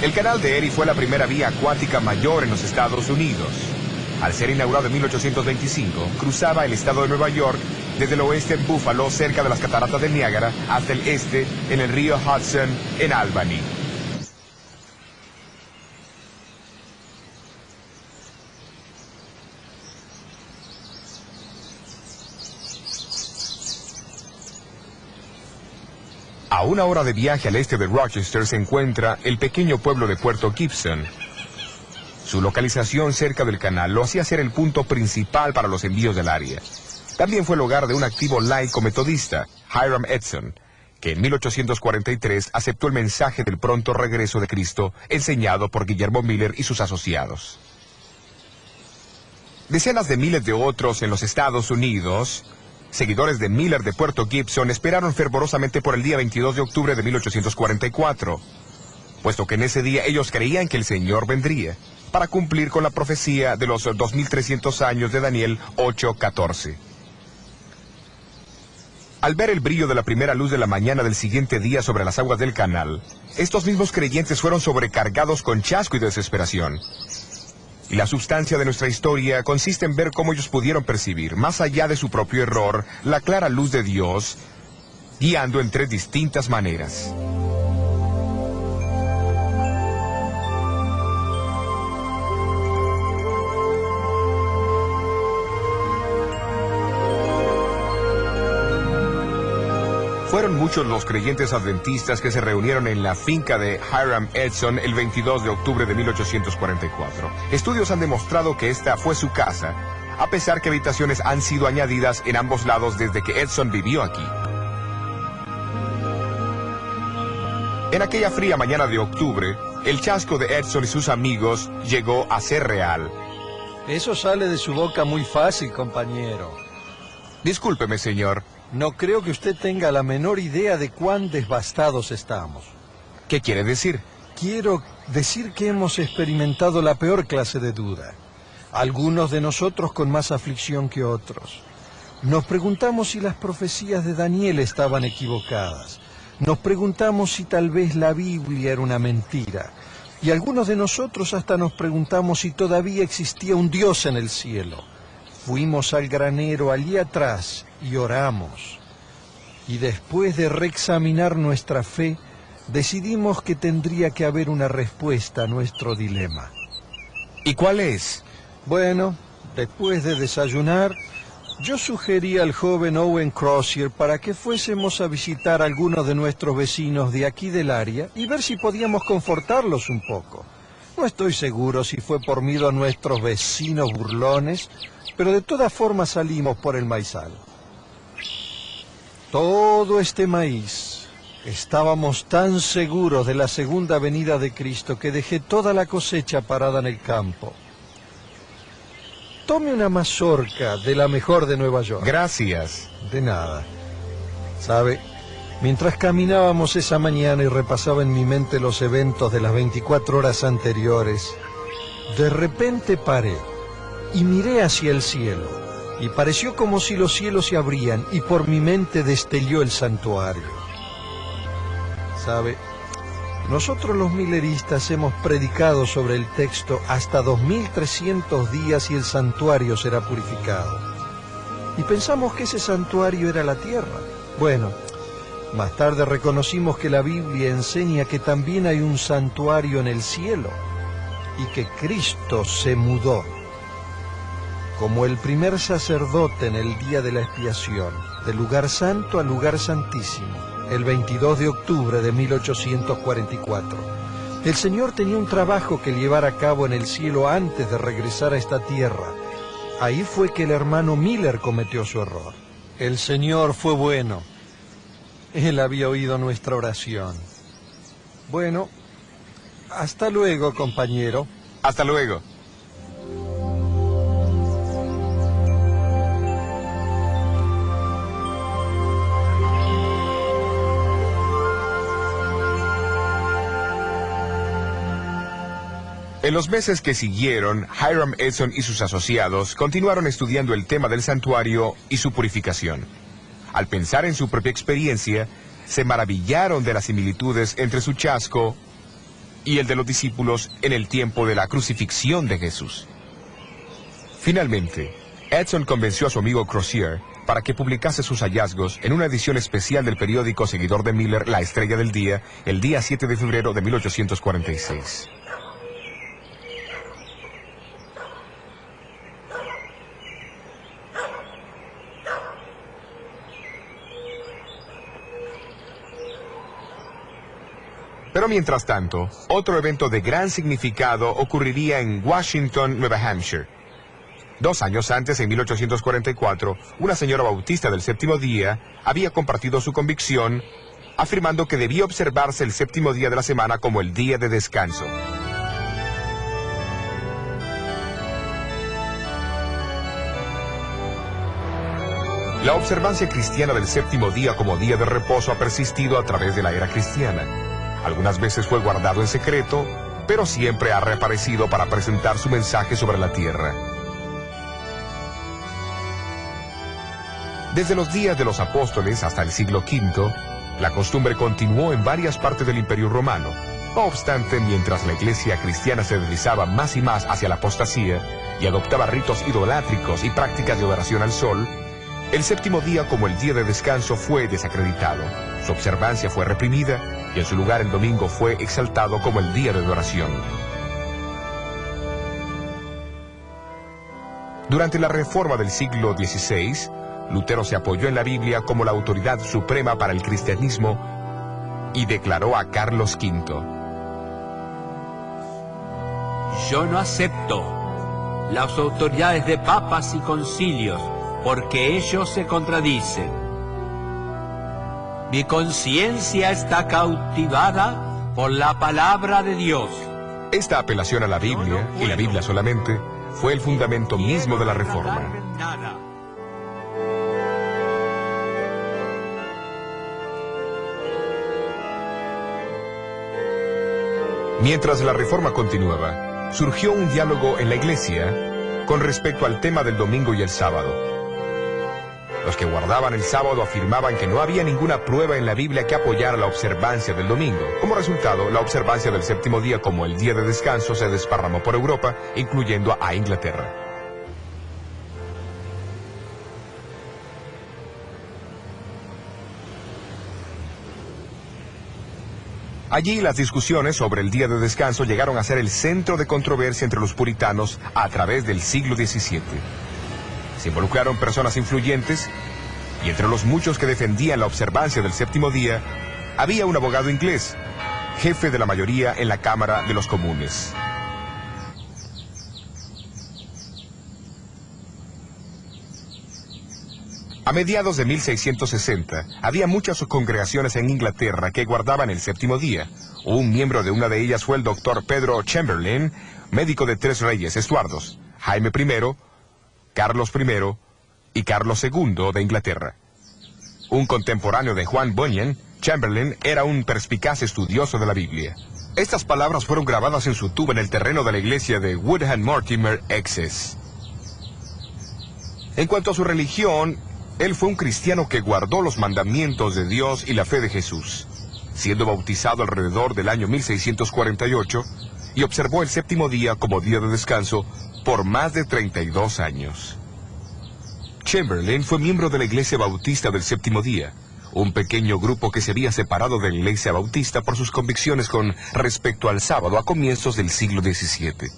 El canal de Erie fue la primera vía acuática mayor en los Estados Unidos. Al ser inaugurado en 1825, cruzaba el estado de Nueva York desde el oeste en Buffalo, cerca de las cataratas del Niágara, hasta el este en el río Hudson, en Albany. A una hora de viaje al este de Rochester se encuentra el pequeño pueblo de Puerto Gibson. Su localización cerca del canal lo hacía ser el punto principal para los envíos del área. También fue el hogar de un activo laico metodista, Hiram Edson, que en 1843 aceptó el mensaje del pronto regreso de Cristo enseñado por Guillermo Miller y sus asociados. Decenas de miles de otros en los Estados Unidos, seguidores de Miller de Puerto Gibson, esperaron fervorosamente por el día 22 de octubre de 1844, puesto que en ese día ellos creían que el Señor vendría, para cumplir con la profecía de los 2300 años de Daniel 8:14. Al ver el brillo de la primera luz de la mañana del siguiente día sobre las aguas del canal, estos mismos creyentes fueron sobrecargados con chasco y desesperación. Y la sustancia de nuestra historia consiste en ver cómo ellos pudieron percibir, más allá de su propio error, la clara luz de Dios, guiando en tres distintas maneras. Fueron muchos los creyentes adventistas que se reunieron en la finca de Hiram Edson el 22 de octubre de 1844. Estudios han demostrado que esta fue su casa, a pesar que habitaciones han sido añadidas en ambos lados desde que Edson vivió aquí. En aquella fría mañana de octubre, el chasco de Edson y sus amigos llegó a ser real. Eso sale de su boca muy fácil, compañero. Discúlpeme, señor. No creo que usted tenga la menor idea de cuán devastados estamos. ¿Qué quiere decir? Quiero decir que hemos experimentado la peor clase de duda. Algunos de nosotros con más aflicción que otros. Nos preguntamos si las profecías de Daniel estaban equivocadas. Nos preguntamos si tal vez la Biblia era una mentira. Y algunos de nosotros hasta nos preguntamos si todavía existía un Dios en el cielo. Fuimos al granero allí atrás y oramos. Y después de reexaminar nuestra fe, decidimos que tendría que haber una respuesta a nuestro dilema. ¿Y cuál es? Bueno, después de desayunar, yo sugerí al joven Owen Crozier para que fuésemos a visitar a algunos de nuestros vecinos de aquí del área y ver si podíamos confortarlos un poco. No estoy seguro si fue por miedo a nuestros vecinos burlones, pero de todas formas salimos por el maizal. Todo este maíz. Estábamos tan seguros de la segunda venida de Cristo que dejé toda la cosecha parada en el campo. Tome una mazorca de la mejor de Nueva York. Gracias. De nada. ¿Sabe? Mientras caminábamos esa mañana y repasaba en mi mente los eventos de las 24 horas anteriores, de repente paré y miré hacia el cielo, y pareció como si los cielos se abrían y por mi mente destelló el santuario. ¿Sabe? Nosotros los milleristas hemos predicado sobre el texto hasta 2300 días y el santuario será purificado. Y pensamos que ese santuario era la tierra. Bueno, más tarde reconocimos que la Biblia enseña que también hay un santuario en el cielo y que Cristo se mudó como el primer sacerdote en el día de la expiación, del lugar santo al lugar santísimo, el 22 de octubre de 1844. El Señor tenía un trabajo que llevar a cabo en el cielo antes de regresar a esta tierra. Ahí fue que el hermano Miller cometió su error. El Señor fue bueno. Él había oído nuestra oración. Bueno, hasta luego, compañero. Hasta luego. En los meses que siguieron, Hiram Edson y sus asociados continuaron estudiando el tema del santuario y su purificación. Al pensar en su propia experiencia, se maravillaron de las similitudes entre su chasco y el de los discípulos en el tiempo de la crucifixión de Jesús. Finalmente, Edson convenció a su amigo Crozier para que publicase sus hallazgos en una edición especial del periódico seguidor de Miller, La Estrella del Día, el día 7 de febrero de 1846. Pero mientras tanto, otro evento de gran significado ocurriría en Washington, Nueva Hampshire. 2 años antes, en 1844, una señora bautista del séptimo día había compartido su convicción, afirmando que debía observarse el séptimo día de la semana como el día de descanso. La observancia cristiana del séptimo día como día de reposo ha persistido a través de la era cristiana. Algunas veces fue guardado en secreto, pero siempre ha reaparecido para presentar su mensaje sobre la tierra. Desde los días de los apóstoles hasta el siglo V, la costumbre continuó en varias partes del Imperio Romano. No obstante, mientras la iglesia cristiana se deslizaba más y más hacia la apostasía y adoptaba ritos idolátricos y prácticas de adoración al sol, el séptimo día como el día de descanso fue desacreditado. Su observancia fue reprimida y en su lugar el domingo fue exaltado como el día de adoración. Durante la Reforma del siglo XVI, Lutero se apoyó en la Biblia como la autoridad suprema para el cristianismo y declaró a Carlos V: Yo no acepto las autoridades de papas y concilios, porque ellos se contradicen. Mi conciencia está cautivada por la palabra de Dios. Esta apelación a la Biblia, y la Biblia solamente, fue el fundamento mismo de la Reforma. Mientras la Reforma continuaba, surgió un diálogo en la Iglesia con respecto al tema del domingo y el sábado. Los que guardaban el sábado afirmaban que no había ninguna prueba en la Biblia que apoyara la observancia del domingo. Como resultado, la observancia del séptimo día como el día de descanso se desparramó por Europa, incluyendo a Inglaterra. Allí las discusiones sobre el día de descanso llegaron a ser el centro de controversia entre los puritanos a través del siglo XVII. Se involucraron personas influyentes y entre los muchos que defendían la observancia del séptimo día, había un abogado inglés, jefe de la mayoría en la Cámara de los Comunes. A mediados de 1660, había muchas congregaciones en Inglaterra que guardaban el séptimo día. Un miembro de una de ellas fue el doctor Pedro Chamberlain, médico de 3 reyes Estuardos, Jaime I, Carlos I y Carlos II de Inglaterra. Un contemporáneo de Juan Bunyan, Chamberlain era un perspicaz estudioso de la Biblia. Estas palabras fueron grabadas en su tumba en el terreno de la iglesia de Woodham Mortimer, Essex. En cuanto a su religión, él fue un cristiano que guardó los mandamientos de Dios y la fe de Jesús, siendo bautizado alrededor del año 1648 y observó el séptimo día como día de descanso por más de 32 años. Chamberlain fue miembro de la Iglesia Bautista del Séptimo Día, un pequeño grupo que se había separado de la Iglesia Bautista por sus convicciones con respecto al sábado a comienzos del siglo XVII.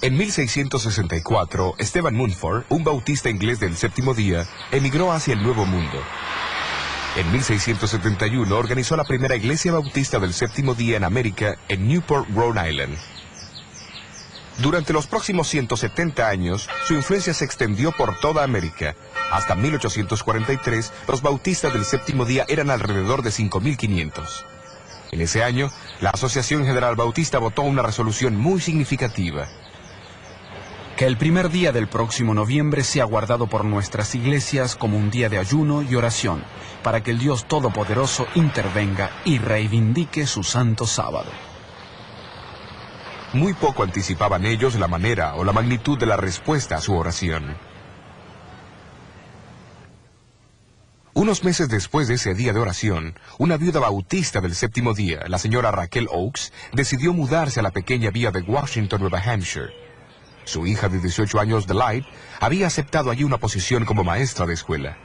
En 1664, Stephen Mumford, un bautista inglés del Séptimo Día, emigró hacia el Nuevo Mundo. En 1671 organizó la primera iglesia bautista del Séptimo Día en América, en Newport, Rhode Island. Durante los próximos 170 años, su influencia se extendió por toda América. Hasta 1843, los bautistas del Séptimo Día eran alrededor de 5.500. En ese año, la Asociación General Bautista votó una resolución muy significativa. Que el primer día del próximo noviembre sea guardado por nuestras iglesias como un día de ayuno y oración, para que el Dios Todopoderoso intervenga y reivindique su santo sábado. Muy poco anticipaban ellos la manera o la magnitud de la respuesta a su oración. Unos meses después de ese día de oración, una viuda bautista del Séptimo Día, la señora Raquel Oakes, decidió mudarse a la pequeña villa de Washington, Nueva Hampshire. Su hija de 18 años, Delight, había aceptado allí una posición como maestra de escuela.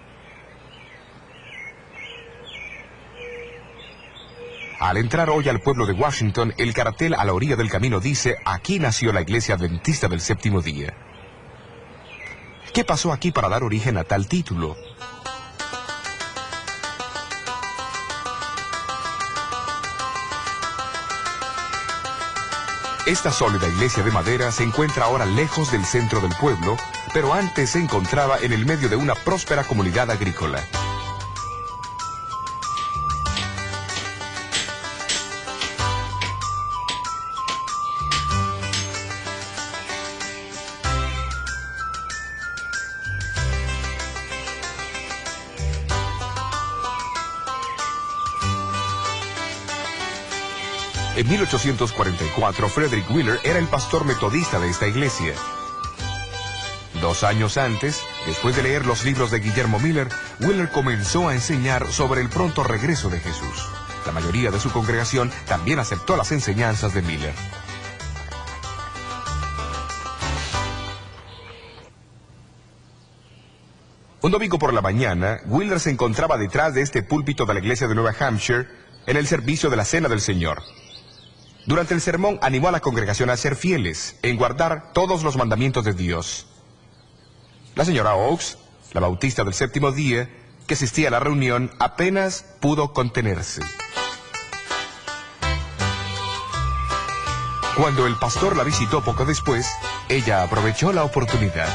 Al entrar hoy al pueblo de Washington, el cartel a la orilla del camino dice: aquí nació la iglesia adventista del Séptimo Día. ¿Qué pasó aquí para dar origen a tal título? Esta sólida iglesia de madera se encuentra ahora lejos del centro del pueblo, pero antes se encontraba en el medio de una próspera comunidad agrícola. En 1844, Frederick Wheeler era el pastor metodista de esta iglesia. 2 años antes, después de leer los libros de Guillermo Miller, Wheeler comenzó a enseñar sobre el pronto regreso de Jesús. La mayoría de su congregación también aceptó las enseñanzas de Miller. Un domingo por la mañana, Wheeler se encontraba detrás de este púlpito de la iglesia de Nueva Hampshire en el servicio de la Cena del Señor. Durante el sermón animó a la congregación a ser fieles en guardar todos los mandamientos de Dios. La señora Oakes, la bautista del Séptimo Día, que asistía a la reunión, apenas pudo contenerse. Cuando el pastor la visitó poco después, ella aprovechó la oportunidad.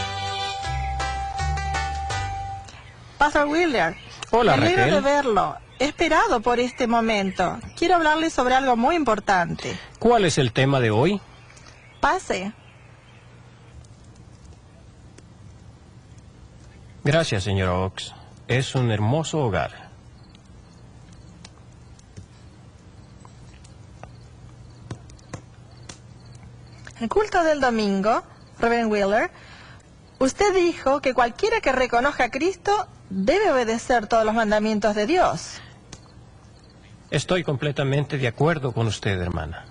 Pastor Wheeler, Hola, me alegro Raquel. de verlo. He esperado por este momento. Quiero hablarle sobre algo muy importante. ¿Cuál es el tema de hoy? Pase. Gracias, señora Oakes. Es un hermoso hogar. El culto del domingo, Reverend Wheeler, usted dijo que cualquiera que reconozca a Cristo debe obedecer todos los mandamientos de Dios. Estoy completamente de acuerdo con usted, hermana.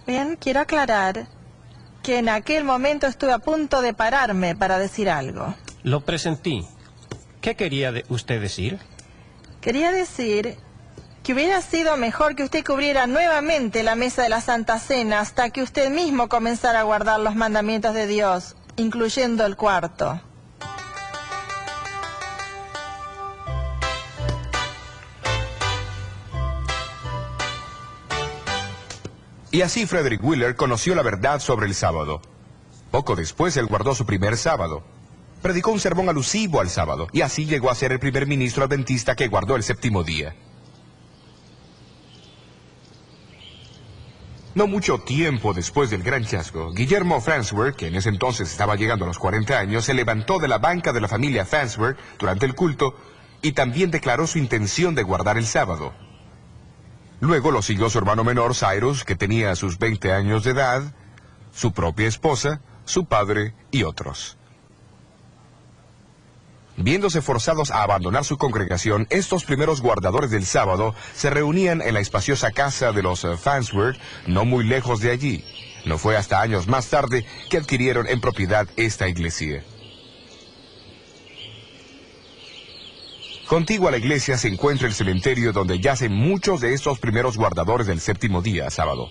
Bien, quiero aclarar que en aquel momento estuve a punto de pararme para decir algo. Lo presentí. ¿Qué quería usted decir? Quería decir que hubiera sido mejor que usted cubriera nuevamente la mesa de la Santa Cena hasta que usted mismo comenzara a guardar los mandamientos de Dios, incluyendo el cuarto. Y así Frederick Wheeler conoció la verdad sobre el sábado. Poco después él guardó su primer sábado. Predicó un sermón alusivo al sábado, y así llegó a ser el primer ministro adventista que guardó el séptimo día. No mucho tiempo después del gran chasco, Guillermo Farnsworth, que en ese entonces estaba llegando a los 40 años, se levantó de la banca de la familia Farnsworth durante el culto y también declaró su intención de guardar el sábado. Luego lo siguió su hermano menor, Cyrus, que tenía sus 20 años de edad, su propia esposa, su padre y otros. Viéndose forzados a abandonar su congregación, estos primeros guardadores del sábado se reunían en la espaciosa casa de los Farnsworth, no muy lejos de allí. No fue hasta años más tarde que adquirieron en propiedad esta iglesia. Contiguo a la iglesia se encuentra el cementerio donde yacen muchos de estos primeros guardadores del séptimo día, sábado.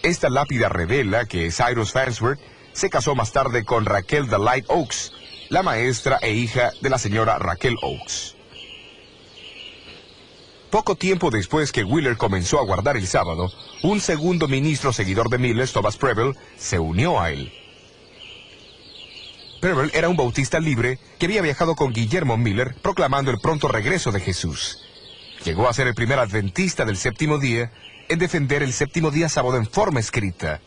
Esta lápida revela que Cyrus Farnsworth se casó más tarde con Raquel Delight Oakes, la maestra e hija de la señora Raquel Oakes. Poco tiempo después que Wheeler comenzó a guardar el sábado, un segundo ministro seguidor de Miller, Thomas Preble, se unió a él. Preble era un bautista libre que había viajado con Guillermo Miller proclamando el pronto regreso de Jesús. Llegó a ser el primer adventista del séptimo día en defender el séptimo día sábado en forma escrita,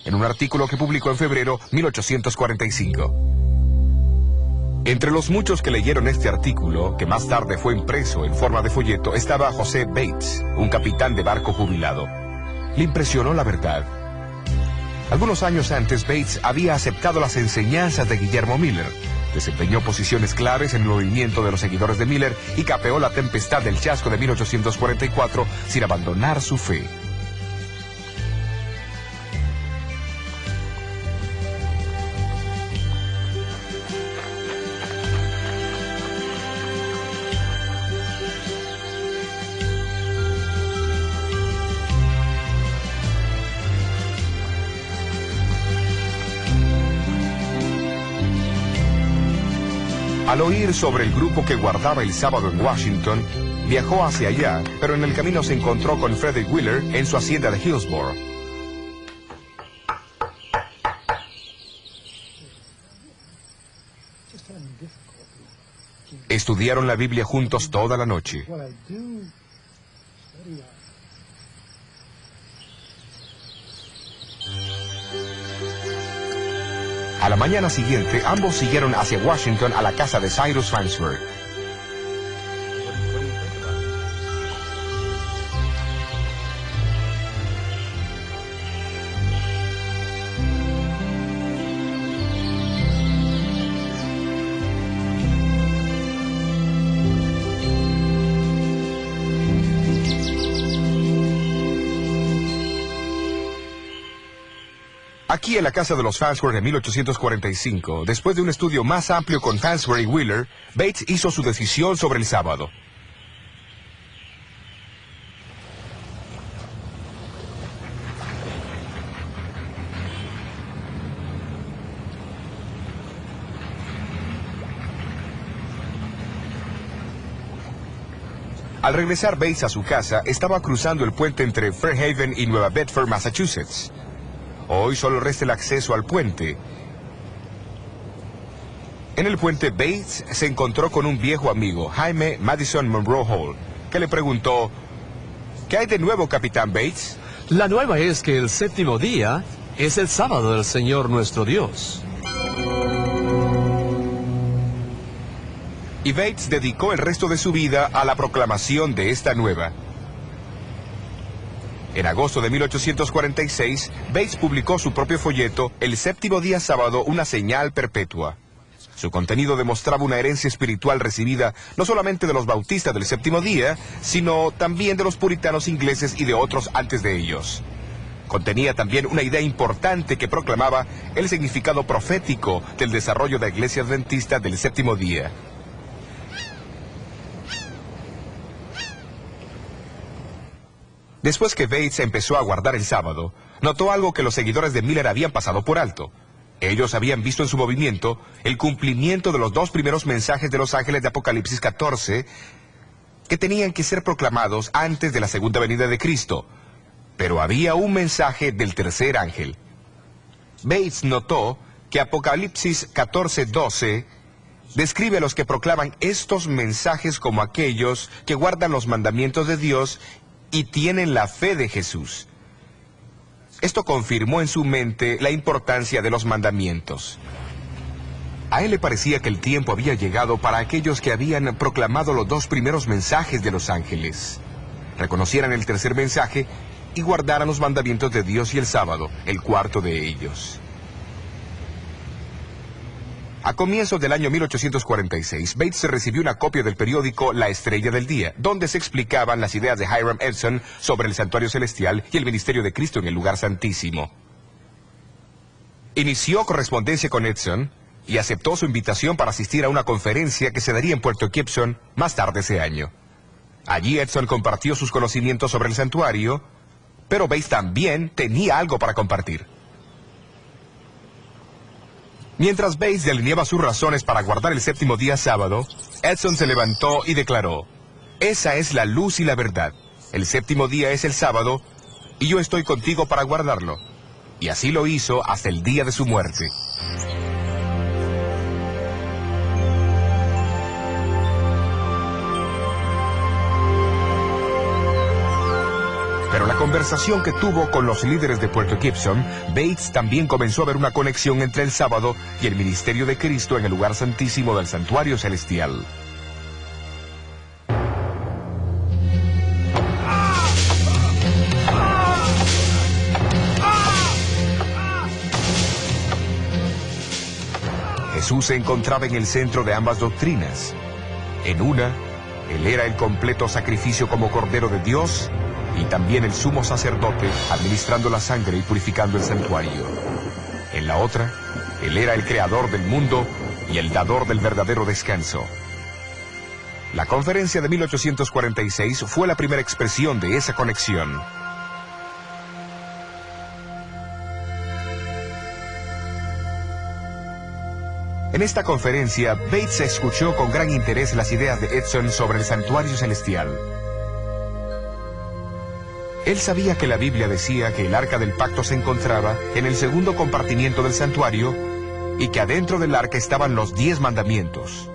en un artículo que publicó en febrero 1845. Entre los muchos que leyeron este artículo, que más tarde fue impreso en forma de folleto, estaba José Bates, un capitán de barco jubilado. Le impresionó la verdad. Algunos años antes, Bates había aceptado las enseñanzas de Guillermo Miller, desempeñó posiciones claves en el movimiento de los seguidores de Miller y capeó la tempestad del chasco de 1844 sin abandonar su fe. Al oír sobre el grupo que guardaba el sábado en Washington, viajó hacia allá, pero en el camino se encontró con Frederick Wheeler en su hacienda de Hillsborough. Estudiaron la Biblia juntos toda la noche. A la mañana siguiente, ambos siguieron hacia Washington a la casa de Cyrus Farnsworth. Aquí en la casa de los Farnsworth en 1845, después de un estudio más amplio con Farnsworth y Wheeler, Bates hizo su decisión sobre el sábado. Al regresar Bates a su casa, estaba cruzando el puente entre Fairhaven y Nueva Bedford, Massachusetts. Hoy solo resta el acceso al puente. En el puente, Bates se encontró con un viejo amigo, Jaime Madison Monroe Hall, que le preguntó: ¿qué hay de nuevo, Capitán Bates? La nueva es que el séptimo día es el sábado del Señor nuestro Dios. Y Bates dedicó el resto de su vida a la proclamación de esta nueva. En agosto de 1846, Bates publicó su propio folleto, El séptimo día sábado, una señal perpetua. Su contenido demostraba una herencia espiritual recibida no solamente de los bautistas del séptimo día, sino también de los puritanos ingleses y de otros antes de ellos. Contenía también una idea importante que proclamaba el significado profético del desarrollo de la Iglesia Adventista del séptimo día. Después que Bates empezó a guardar el sábado, notó algo que los seguidores de Miller habían pasado por alto. Ellos habían visto en su movimiento el cumplimiento de los dos primeros mensajes de los ángeles de Apocalipsis 14, que tenían que ser proclamados antes de la segunda venida de Cristo. Pero había un mensaje del tercer ángel. Bates notó que Apocalipsis 14:12 describe a los que proclaman estos mensajes como aquellos que guardan los mandamientos de Dios y tienen la fe de Jesús. Esto confirmó en su mente la importancia de los mandamientos. A él le parecía que el tiempo había llegado para aquellos que habían proclamado los 2 primeros mensajes de los ángeles. Reconocieran el tercer mensaje y guardaran los mandamientos de Dios y el sábado, el cuarto de ellos. A comienzos del año 1846, Bates recibió una copia del periódico La Estrella del Día, donde se explicaban las ideas de Hiram Edson sobre el santuario celestial y el ministerio de Cristo en el lugar santísimo. Inició correspondencia con Edson y aceptó su invitación para asistir a una conferencia que se daría en Puerto Gibson más tarde ese año. Allí Edson compartió sus conocimientos sobre el santuario, pero Bates también tenía algo para compartir. Mientras Bates delineaba sus razones para guardar el séptimo día sábado, Edson se levantó y declaró: «Esa es la luz y la verdad. El séptimo día es el sábado, y yo estoy contigo para guardarlo». Y así lo hizo hasta el día de su muerte. Pero la conversación que tuvo con los líderes de Puerto Gibson, Bates también comenzó a ver una conexión entre el sábado y el ministerio de Cristo en el lugar santísimo del santuario celestial. Jesús se encontraba en el centro de ambas doctrinas. En una, Él era el completo sacrificio como Cordero de Dios, y también el sumo sacerdote, administrando la sangre y purificando el santuario. En la otra, Él era el creador del mundo y el dador del verdadero descanso. La conferencia de 1846 fue la primera expresión de esa conexión. En esta conferencia, Bates escuchó con gran interés las ideas de Edson sobre el santuario celestial. Él sabía que la Biblia decía que el arca del pacto se encontraba en el segundo compartimiento del santuario y que adentro del arca estaban los 10 mandamientos.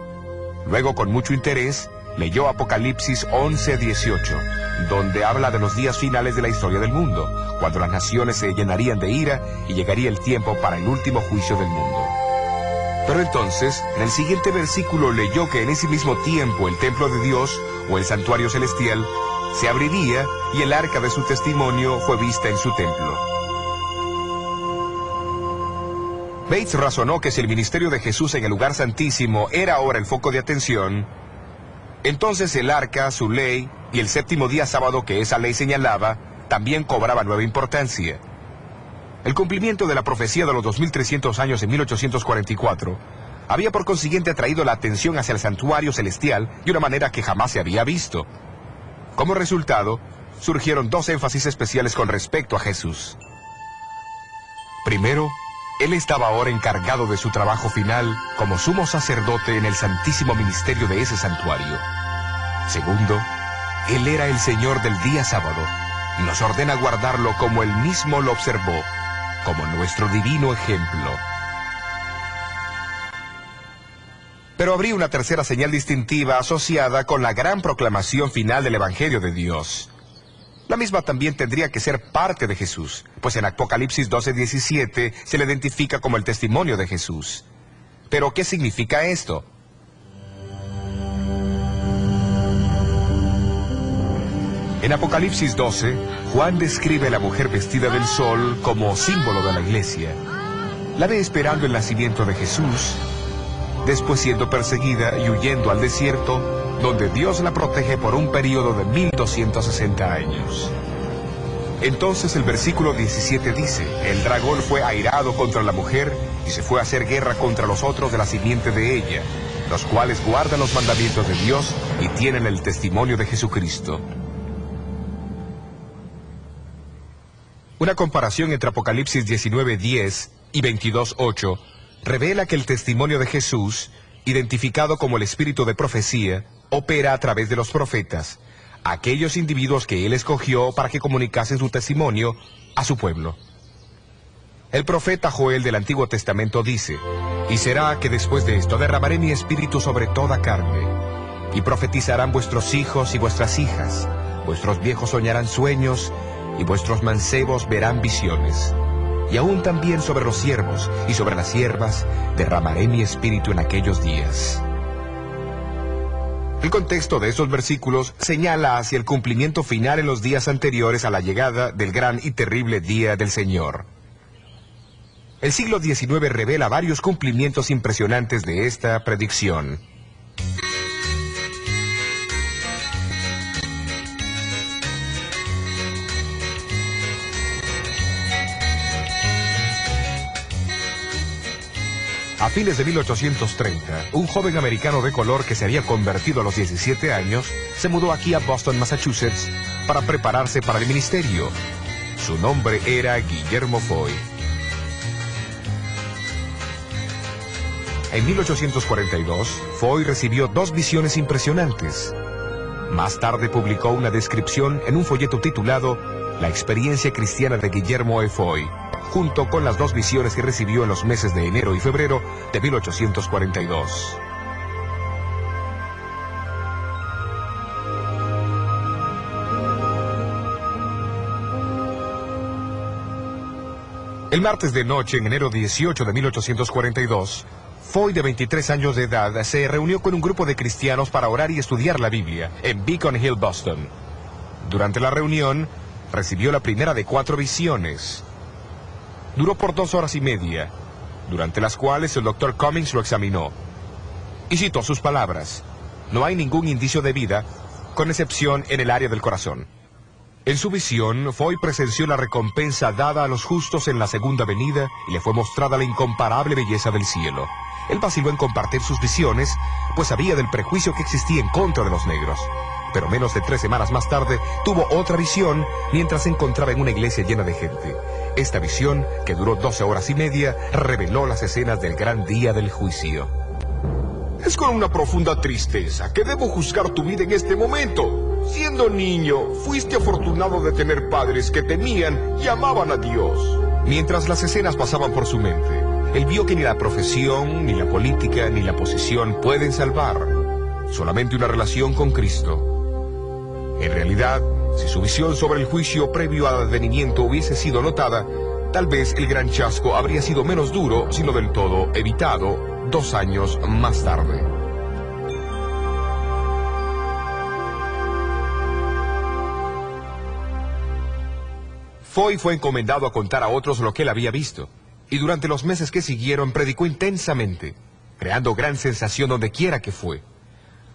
Luego, con mucho interés, leyó Apocalipsis 11:18, donde habla de los días finales de la historia del mundo, cuando las naciones se llenarían de ira y llegaría el tiempo para el último juicio del mundo. Pero entonces, en el siguiente versículo leyó que en ese mismo tiempo el templo de Dios, o el santuario celestial, se abriría y el arca de su testimonio fue vista en su templo. Bates razonó que si el ministerio de Jesús en el lugar santísimo era ahora el foco de atención, entonces el arca, su ley y el séptimo día sábado que esa ley señalaba, también cobraba nueva importancia. El cumplimiento de la profecía de los 2300 años en 1844 había por consiguiente atraído la atención hacia el santuario celestial de una manera que jamás se había visto. Como resultado, surgieron 2 énfasis especiales con respecto a Jesús. Primero, Él estaba ahora encargado de su trabajo final como sumo sacerdote en el santísimo ministerio de ese santuario. Segundo, Él era el Señor del día sábado y nos ordena guardarlo como Él mismo lo observó, como nuestro divino ejemplo. Pero habría una tercera señal distintiva asociada con la gran proclamación final del Evangelio de Dios. La misma también tendría que ser parte de Jesús, pues en Apocalipsis 12:17 se le identifica como el testimonio de Jesús. ¿Pero qué significa esto? En Apocalipsis 12, Juan describe a la mujer vestida del sol como símbolo de la iglesia. La ve esperando el nacimiento de Jesús, después siendo perseguida y huyendo al desierto, donde Dios la protege por un periodo de 1260 años. Entonces el versículo 17 dice: el dragón fue airado contra la mujer y se fue a hacer guerra contra los otros de la simiente de ella, los cuales guardan los mandamientos de Dios y tienen el testimonio de Jesucristo. Una comparación entre Apocalipsis 19:10 y 22:8 revela que el testimonio de Jesús, identificado como el espíritu de profecía, opera a través de los profetas, aquellos individuos que Él escogió para que comunicasen su testimonio a su pueblo. El profeta Joel del Antiguo Testamento dice: y será que después de esto derramaré mi espíritu sobre toda carne, y profetizarán vuestros hijos y vuestras hijas, vuestros viejos soñarán sueños, y vuestros mancebos verán visiones. Y aún también sobre los siervos y sobre las siervas derramaré mi espíritu en aquellos días. El contexto de estos versículos señala hacia el cumplimiento final en los días anteriores a la llegada del gran y terrible día del Señor. El siglo XIX revela varios cumplimientos impresionantes de esta predicción. A fines de 1830, un joven americano de color que se había convertido a los 17 años se mudó aquí a Boston, Massachusetts, para prepararse para el ministerio. Su nombre era Guillermo Foy. En 1842, Foy recibió 2 visiones impresionantes. Más tarde publicó una descripción en un folleto titulado La experiencia cristiana de Guillermo E. Foy, junto con las 2 visiones que recibió en los meses de enero y febrero de 1842. El martes de noche, en enero 18 de 1842, Foy, de 23 años de edad, se reunió con un grupo de cristianos para orar y estudiar la Biblia en Beacon Hill, Boston. Durante la reunión, recibió la primera de 4 visiones. Duró por 2 horas y media, durante las cuales el Dr. Cummings lo examinó. Y citó sus palabras: no hay ningún indicio de vida, con excepción en el área del corazón. En su visión, Foy presenció la recompensa dada a los justos en la segunda venida y le fue mostrada la incomparable belleza del cielo. Él vaciló en compartir sus visiones, pues sabía del prejuicio que existía en contra de los negros. Pero menos de 3 semanas más tarde, tuvo otra visión mientras se encontraba en una iglesia llena de gente. Esta visión, que duró 12 horas y media, reveló las escenas del gran día del juicio. Es con una profunda tristeza que debo juzgar tu vida en este momento. Siendo niño, fuiste afortunado de tener padres que temían y amaban a Dios. Mientras las escenas pasaban por su mente, él vio que ni la profesión, ni la política, ni la posición pueden salvar. Solamente una relación con Cristo. En realidad, si su visión sobre el juicio previo al advenimiento hubiese sido notada, tal vez el gran chasco habría sido menos duro, sino del todo evitado, 2 años más tarde. Foy fue encomendado a contar a otros lo que él había visto, y durante los meses que siguieron predicó intensamente, creando gran sensación donde quiera que fue.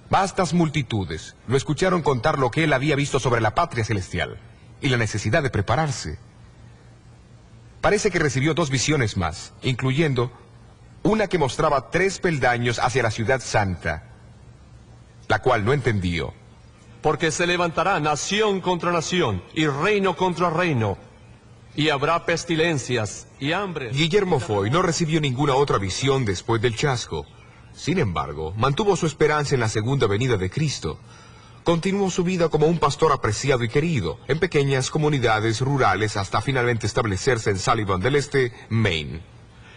Vastas multitudes lo escucharon contar lo que él había visto sobre la patria celestial y la necesidad de prepararse. Parece que recibió 2 visiones más, incluyendo una que mostraba 3 peldaños hacia la ciudad santa, la cual no entendió. Porque se levantará nación contra nación y reino contra reino, y habrá pestilencias y hambre. Guillermo Foy no recibió ninguna otra visión después del chasco. Sin embargo, mantuvo su esperanza en la segunda venida de Cristo. Continuó su vida como un pastor apreciado y querido en pequeñas comunidades rurales hasta finalmente establecerse en Sullivan del Este, Maine.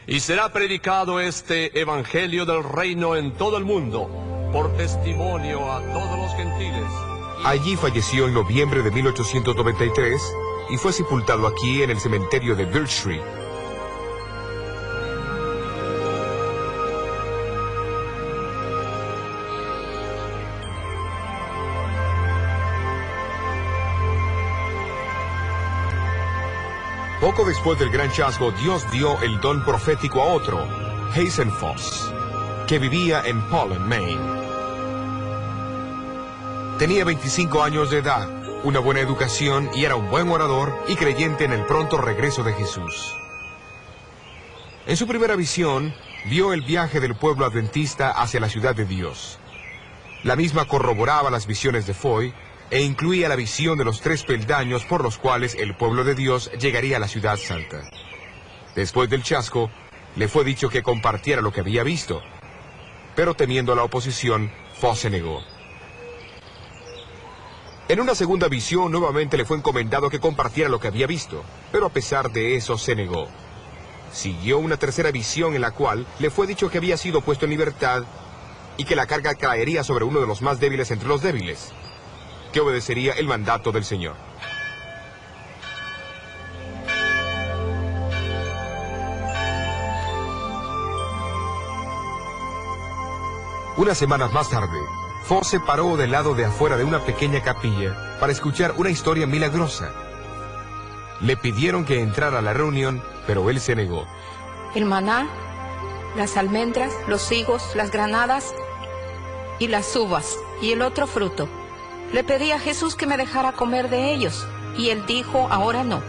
Y será predicado este evangelio del reino en todo el mundo, por testimonio a todos los gentiles. Allí falleció en noviembre de 1893 y fue sepultado aquí en el cementerio de Birch Street. Poco después del gran chasco, Dios dio el don profético a otro, Hazen Foss, que vivía en Pollen, Maine. Tenía 25 años de edad, una buena educación y era un buen orador y creyente en el pronto regreso de Jesús. En su primera visión, vio el viaje del pueblo adventista hacia la ciudad de Dios. La misma corroboraba las visiones de Foy e incluía la visión de los 3 peldaños por los cuales el pueblo de Dios llegaría a la ciudad santa. Después del chasco, le fue dicho que compartiera lo que había visto, pero temiendo la oposición, Foss se negó. En una segunda visión, nuevamente le fue encomendado que compartiera lo que había visto, pero a pesar de eso se negó. Siguió una tercera visión en la cual le fue dicho que había sido puesto en libertad y que la carga caería sobre uno de los más débiles entre los débiles, que obedecería el mandato del Señor. Unas semanas más tarde, Foss se paró del lado de afuera de una pequeña capilla para escuchar una historia milagrosa. Le pidieron que entrara a la reunión, pero él se negó. El maná, las almendras, los higos, las granadas y las uvas y el otro fruto. Le pedí a Jesús que me dejara comer de ellos, y él dijo, ahora no.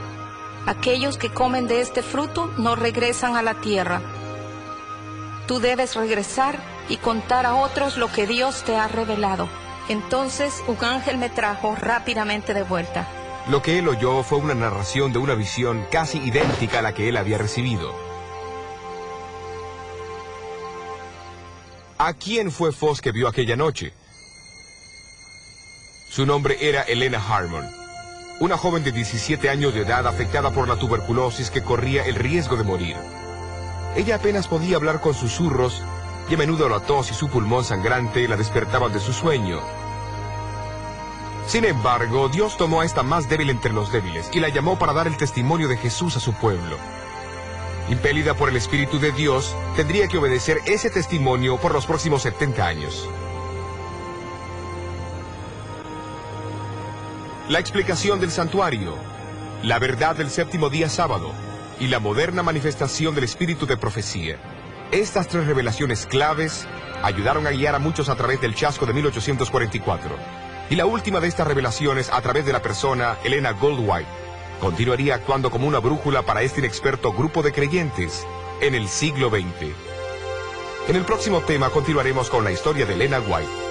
Aquellos que comen de este fruto no regresan a la tierra. Tú debes regresar y contar a otros lo que Dios te ha revelado. Entonces un ángel me trajo rápidamente de vuelta. Lo que él oyó fue una narración de una visión casi idéntica a la que él había recibido. ¿A quién fue Foss que vio aquella noche? Su nombre era Elena Harmon, una joven de 17 años de edad afectada por la tuberculosis que corría el riesgo de morir. Ella apenas podía hablar con susurros y a menudo la tos y su pulmón sangrante la despertaban de su sueño. Sin embargo, Dios tomó a esta más débil entre los débiles y la llamó para dar el testimonio de Jesús a su pueblo. Impelida por el Espíritu de Dios, tendría que obedecer ese testimonio por los próximos 70 años. La explicación del santuario, la verdad del séptimo día sábado y la moderna manifestación del espíritu de profecía. Estas tres revelaciones claves ayudaron a guiar a muchos a través del chasco de 1844. Y la última de estas revelaciones, a través de la persona Elena Goldwhite, continuaría actuando como una brújula para este inexperto grupo de creyentes en el siglo XX. En el próximo tema continuaremos con la historia de Elena White.